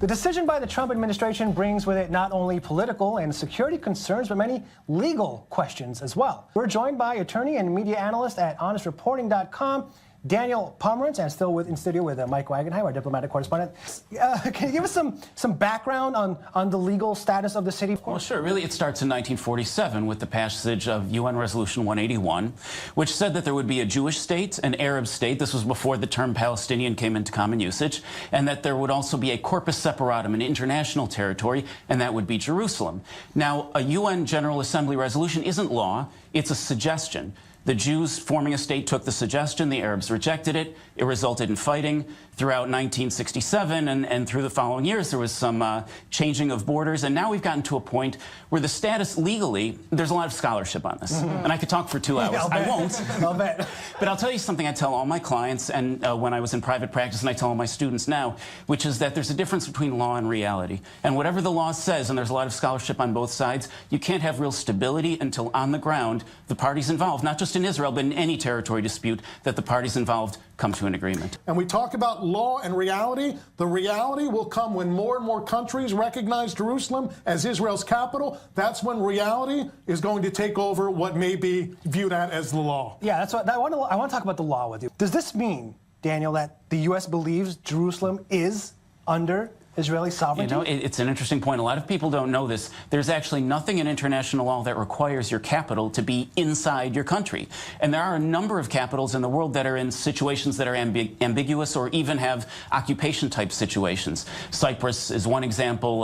The decision by the Trump administration brings with it not only political and security concerns, but many legal questions as well. We're joined by attorney and media analyst at honestreporting.com, Daniel Pomerantz, and still in studio with Mike Wagenheim, our diplomatic correspondent. Can you give us some background on the legal status of the city? Well, sure. Really, it starts in 1947 with the passage of UN Resolution 181, which said that there would be a Jewish state, an Arab state. This was before the term Palestinian came into common usage, and that there would also be a corpus separatum, an international territory, and that would be Jerusalem. Now, a UN General Assembly resolution isn't law. It's a suggestion. The Jews forming a state took the suggestion, the Arabs rejected it. It resulted in fighting throughout 1967, and through the following years there was some changing of borders, and now we've gotten to a point where the status legally, there's a lot of scholarship on this. And I could talk for 2 hours. Yeah, I won't. I'll bet. But I'll tell you something I tell all my clients, and when I was in private practice, and I tell all my students now, which is that there's a difference between law and reality. And whatever the law says, and there's a lot of scholarship on both sides, you can't have real stability until on the ground the parties involved, not just in Israel, but in any territory dispute, that the parties involved come to an agreement. And we talk about law and reality. The reality will come when more and more countries recognize Jerusalem as Israel's capital. That's when reality is going to take over what may be viewed as the law. Yeah, that's what I want to talk about the law with you. Does this mean, Daniel, that the U.S. believes Jerusalem is under Israeli sovereignty? You know, it's an interesting point. A lot of people don't know this. There's actually nothing in international law that requires your capital to be inside your country. And there are a number of capitals in the world that are in situations that are ambiguous or even have occupation-type situations. Cyprus is one example.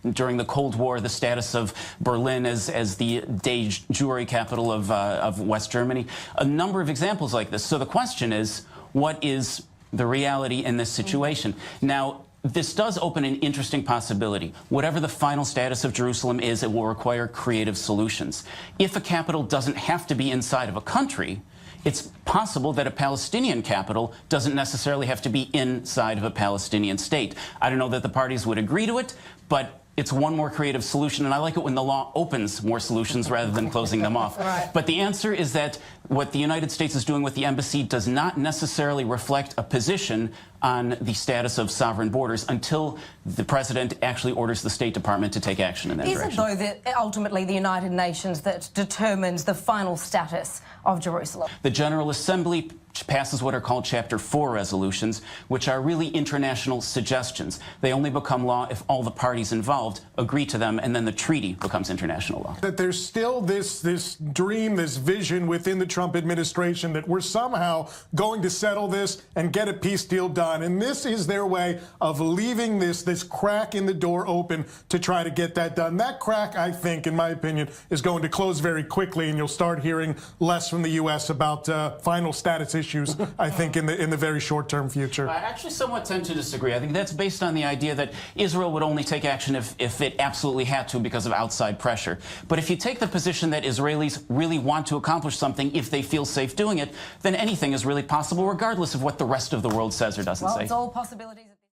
During the Cold War, the status of Berlin as the de jure capital of West Germany. A number of examples like this. So the question is, what is the reality in this situation? Now, this does open an interesting possibility. Whatever the final status of Jerusalem is, it will require creative solutions. If a capital doesn't have to be inside of a country, it's possible that a Palestinian capital doesn't necessarily have to be inside of a Palestinian state. I don't know that the parties would agree to it, but it's one more creative solution, and I like it when the law opens more solutions rather than closing them off. Right. But the answer is that what the United States is doing with the embassy does not necessarily reflect a position on the status of sovereign borders until the president actually orders the State Department to take action in that direction. Is it, though, that ultimately the United Nations that determines the final status of Jerusalem? The General Assembly passes what are called Chapter 4 resolutions, which are really international suggestions. They only become law if all the parties involved agree to them, and then the treaty becomes international law. That there's still this dream, this vision within the Trump administration that we're somehow going to settle this and get a peace deal done. And this is their way of leaving this crack in the door open to try to get that done. That crack, I think, in my opinion, is going to close very quickly, and you'll start hearing less from the U.S. about final status issues, I think, in the very short-term future. I actually somewhat tend to disagree. I think that's based on the idea that Israel would only take action if it absolutely had to because of outside pressure. But if you take the position that Israelis really want to accomplish something if they feel safe doing it, then anything is really possible, regardless of what the rest of the world says or doesn't say. Well, it's all possibilities.